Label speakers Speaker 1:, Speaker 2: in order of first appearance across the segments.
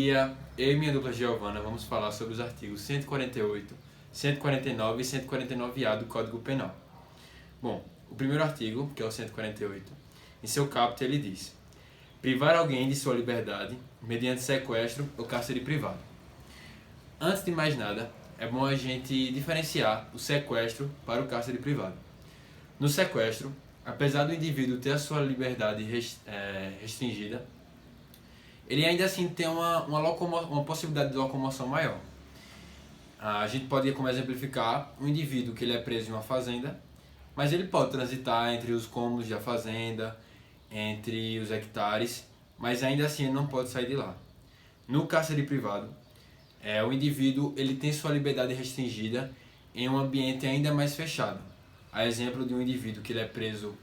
Speaker 1: Eu e minha dupla Giovana vamos falar sobre os artigos 148, 149 e 149-A do Código Penal. Bom, o primeiro artigo, que é o 148, em seu caput ele diz: privar alguém de sua liberdade mediante sequestro ou cárcere privado. Antes de mais nada, é bom a gente diferenciar o sequestro para o cárcere privado. No sequestro, apesar do indivíduo ter a sua liberdade restringida, ele ainda assim tem uma possibilidade de locomoção maior. A gente pode, como exemplificar, um indivíduo que ele é preso em uma fazenda, mas ele pode transitar entre os cômodos da fazenda, entre os hectares, mas ainda assim ele não pode sair de lá. No cárcere privado, o indivíduo ele tem sua liberdade restringida em um ambiente ainda mais fechado. A exemplo de um indivíduo que ele é preso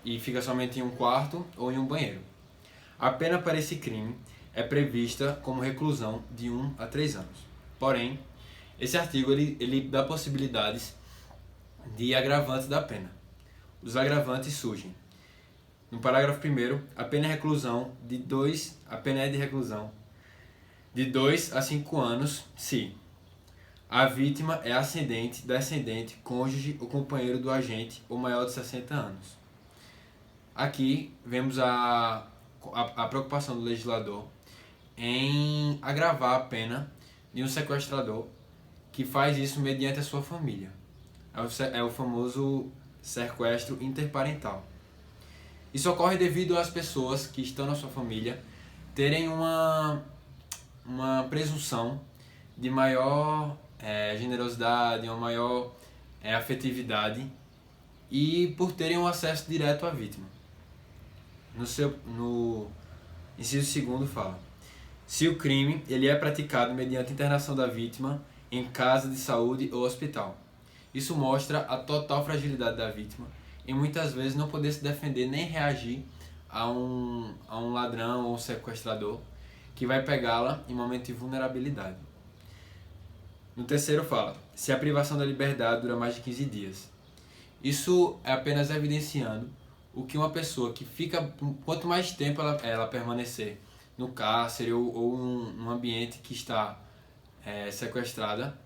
Speaker 1: e fica somente em um quarto ou em um banheiro. A pena para esse crime é prevista como reclusão de 1 a 3 anos. Porém, esse artigo ele dá possibilidades de agravantes da pena. Os agravantes surgem. No parágrafo 1º, a pena é de reclusão de 2 a 5 anos se a vítima é ascendente, descendente, cônjuge ou companheiro do agente ou maior de 60 anos. Aqui vemos a preocupação do legislador em agravar a pena de um sequestrador que faz isso mediante a sua família. É o famoso sequestro interparental. Isso ocorre devido às pessoas que estão na sua família terem uma presunção de maior generosidade, uma maior afetividade e por terem um acesso direto à vítima. No inciso 2º fala: se o crime ele é praticado mediante internação da vítima em casa de saúde ou hospital. Isso mostra a total fragilidade da vítima e muitas vezes não poder se defender nem reagir a um ladrão ou um sequestrador que vai pegá-la em momento de vulnerabilidade. No terceiro fala: se a privação da liberdade dura mais de 15 dias. Isso é apenas evidenciando o que uma pessoa que fica, quanto mais tempo ela permanecer no cárcere ou num ambiente que está sequestrada,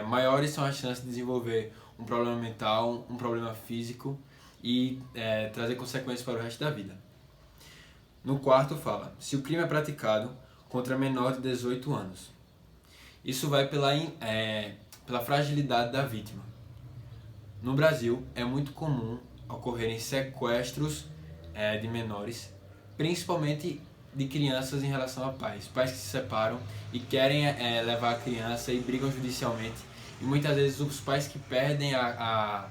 Speaker 1: maiores são as chances de desenvolver um problema mental, um problema físico e trazer consequências para o resto da vida. No quarto fala: se o crime é praticado contra menor de 18 anos. Isso vai pela fragilidade da vítima. No Brasil, é muito comum ocorrerem sequestros de menores, principalmente de crianças em relação a pais. Pais que se separam e querem levar a criança e brigam judicialmente. E muitas vezes os pais que perdem a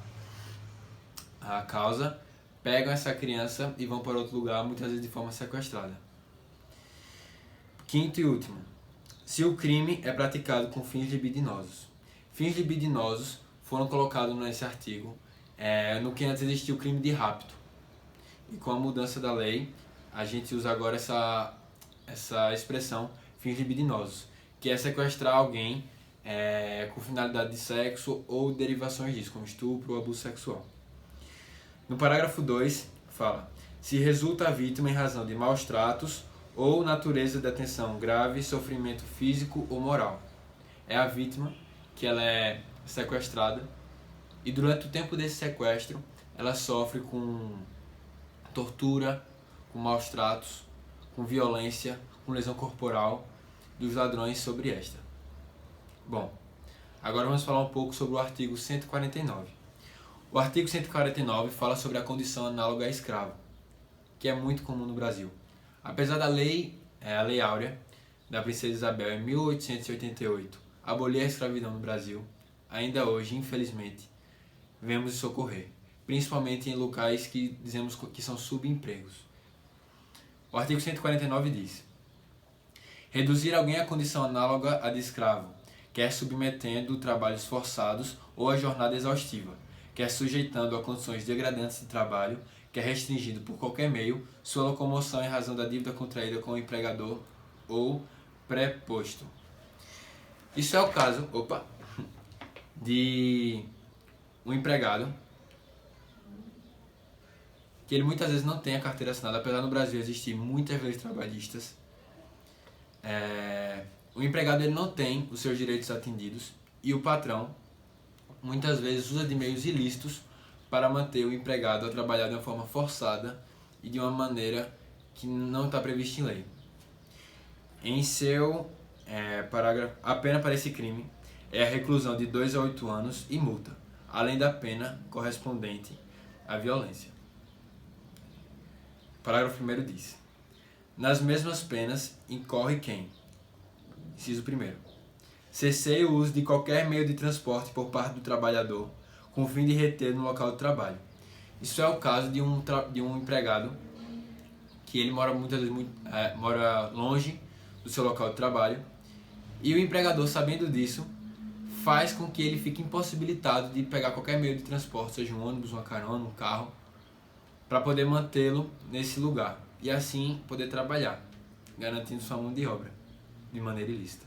Speaker 1: causa pegam essa criança e vão para outro lugar, muitas vezes de forma sequestrada. Quinto e último: se o crime é praticado com fins libidinosos. Fins libidinosos foram colocados nesse artigo no que antes existia o crime de rapto. E com a mudança da lei, a gente usa agora essa expressão fins libidinosos, que é sequestrar alguém com finalidade de sexo ou derivações disso, como estupro ou abuso sexual. No parágrafo 2 fala: se resulta a vítima em razão de maus tratos ou natureza de atenção grave, sofrimento físico ou moral. É a vítima que ela é sequestrada e durante o tempo desse sequestro ela sofre com tortura, com maus tratos, com violência, com lesão corporal dos ladrões sobre esta. Bom, agora vamos falar um pouco sobre o artigo 149. O artigo 149 fala sobre a condição análoga a escravo, que é muito comum no Brasil. Apesar da lei, a Lei Áurea, da Princesa Isabel em 1888, abolir a escravidão no Brasil, ainda hoje, infelizmente, vemos isso ocorrer, principalmente em locais que dizemos que são subempregos. O artigo 149 diz: reduzir alguém à condição análoga à de escravo, quer submetendo trabalhos forçados ou a jornada exaustiva, quer sujeitando a condições degradantes de trabalho, quer restringindo por qualquer meio sua locomoção em razão da dívida contraída com o empregador ou preposto. Isso é o caso, de um empregado que ele muitas vezes não tem a carteira assinada, apesar no Brasil existir muitas leis trabalhistas, O empregado ele não tem os seus direitos atendidos e o patrão muitas vezes usa de meios ilícitos para manter o empregado a trabalhar de uma forma forçada e de uma maneira que não está prevista em lei. Em seu parágrafo, a pena para esse crime é a reclusão de 2 a 8 anos e multa, além da pena correspondente à violência. O parágrafo 1º diz: nas mesmas penas incorre quem? Inciso 1º. Cesseie o uso de qualquer meio de transporte por parte do trabalhador com o fim de reter no local de trabalho. Isso é o caso de um empregado que ele mora muitas vezes mora longe do seu local de trabalho e o empregador, sabendo disso, faz com que ele fique impossibilitado de pegar qualquer meio de transporte, seja um ônibus, uma carona, um carro, para poder mantê-lo nesse lugar e assim poder trabalhar, garantindo sua mão de obra de maneira ilícita.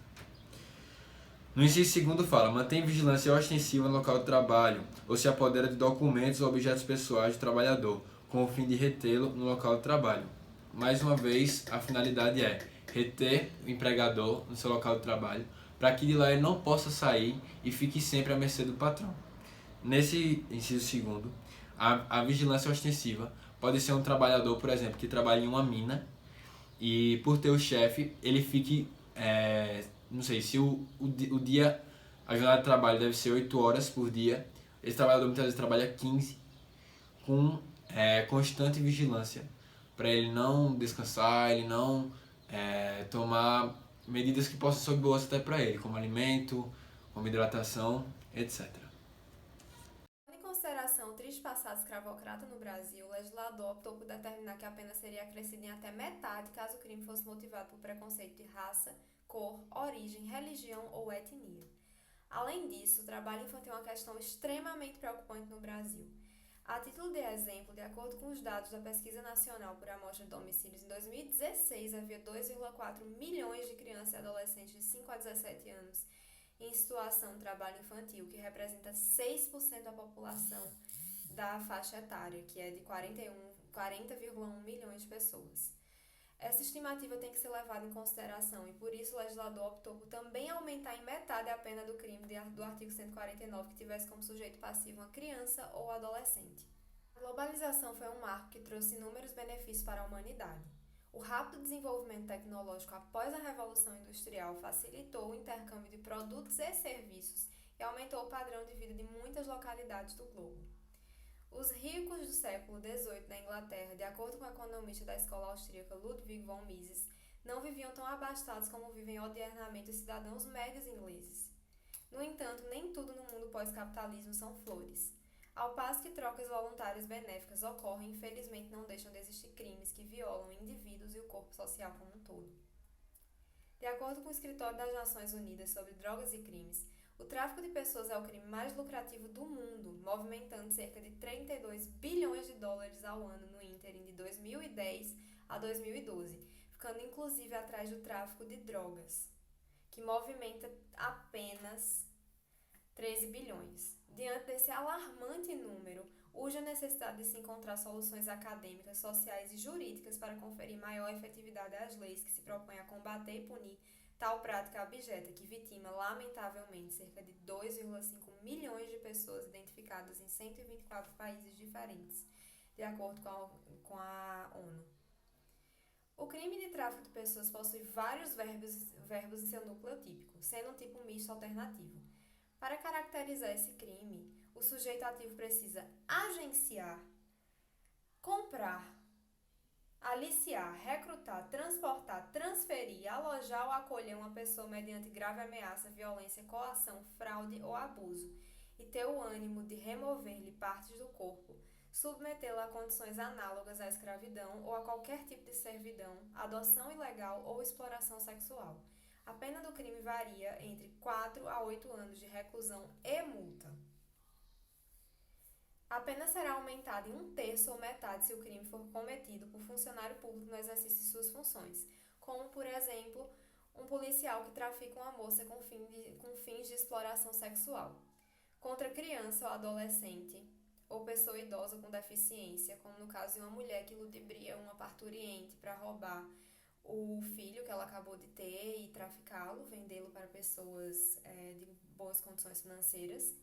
Speaker 1: No inciso 2º fala: mantém vigilância ostensiva no local de trabalho ou se apodera de documentos ou objetos pessoais do trabalhador com o fim de retê-lo no local de trabalho. Mais uma vez, a finalidade é reter o empregador no seu local de trabalho para que de lá ele não possa sair e fique sempre à mercê do patrão. Nesse inciso 2º, a vigilância ostensiva pode ser um trabalhador, por exemplo, que trabalha em uma mina e por ter o chefe, ele fique, não sei, se o dia, a jornada de trabalho deve ser 8 horas por dia, esse trabalhador muitas vezes trabalha 15 com constante vigilância para ele não descansar, ele não tomar medidas que possam ser boas até para ele, como alimento, como hidratação, etc.
Speaker 2: Em consideração o triste passado escravocrata no Brasil, o legislador optou por determinar que a pena seria acrescida em até metade caso o crime fosse motivado por preconceito de raça, cor, origem, religião ou etnia. Além disso, o trabalho infantil é uma questão extremamente preocupante no Brasil. A título de exemplo, de acordo com os dados da Pesquisa Nacional por Amostra de Domicílios, em 2016 havia 2,4 milhões de crianças e adolescentes de 5 a 17 anos em situação de trabalho infantil, que representa 6% da população da faixa etária, que é de 40,1 milhões de pessoas. Essa estimativa tem que ser levada em consideração e por isso o legislador optou por também aumentar em metade a pena do crime do artigo 149 que tivesse como sujeito passivo uma criança ou adolescente. A globalização foi um marco que trouxe inúmeros benefícios para a humanidade. O rápido desenvolvimento tecnológico após a Revolução Industrial facilitou o intercâmbio de produtos e serviços e aumentou o padrão de vida de muitas localidades do globo. Os ricos do século XVIII na Inglaterra, de acordo com o economista da escola austríaca Ludwig von Mises, não viviam tão abastados como vivem odiernamente os cidadãos médios ingleses. No entanto, nem tudo no mundo pós-capitalismo são flores. Ao passo que trocas voluntárias benéficas ocorrem, infelizmente não deixam de existir crimes que violam indivíduos e o corpo social como um todo. De acordo com o Escritório das Nações Unidas sobre Drogas e Crimes, o tráfico de pessoas é o crime mais lucrativo do mundo, movimentando cerca de 32 bilhões de dólares ao ano no ínterim de 2010 a 2012, ficando inclusive atrás do tráfico de drogas, que movimenta apenas 13 bilhões. Diante desse alarmante número, urge a necessidade de se encontrar soluções acadêmicas, sociais e jurídicas para conferir maior efetividade às leis que se propõem a combater e punir tal prática abjeta que vitima, lamentavelmente, cerca de 2,5 milhões de pessoas identificadas em 124 países diferentes, de acordo com a ONU. O crime de tráfico de pessoas possui vários verbos em seu núcleo típico, sendo um tipo misto alternativo. Para caracterizar esse crime, o sujeito ativo precisa agenciar, comprar, aliciar, recrutar, transportar, transferir, alojar ou acolher uma pessoa mediante grave ameaça, violência, coação, fraude ou abuso, e ter o ânimo de remover-lhe partes do corpo, submetê-la a condições análogas à escravidão ou a qualquer tipo de servidão, adoção ilegal ou exploração sexual. A pena do crime varia entre 4 a 8 anos de reclusão e multa. A pena será aumentada em 1/3 ou metade se o crime for cometido por funcionário público no exercício de suas funções, como, por exemplo, um policial que trafica uma moça com fins de exploração sexual. Contra criança ou adolescente, ou pessoa idosa com deficiência, como no caso de uma mulher que ludibria uma parturiente para roubar o filho que ela acabou de ter e traficá-lo, vendê-lo para pessoas de boas condições financeiras.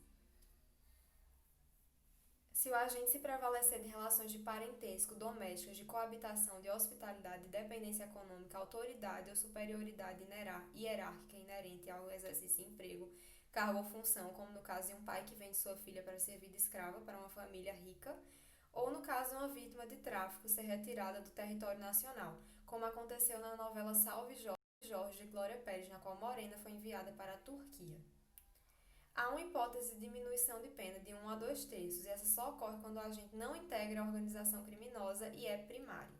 Speaker 2: Se o agente se prevalecer de relações de parentesco, domésticas, de coabitação, de hospitalidade, de dependência econômica, autoridade ou superioridade hierárquica inerente ao exercício de emprego, cargo ou função, como no caso de um pai que vende sua filha para servir de escrava para uma família rica, ou no caso de uma vítima de tráfico ser retirada do território nacional, como aconteceu na novela Salve Jorge de Glória Pérez, na qual Morena foi enviada para a Turquia. Há uma hipótese de diminuição de pena de 1 a 2 terços, e essa só ocorre quando o agente não integra a organização criminosa e é primário.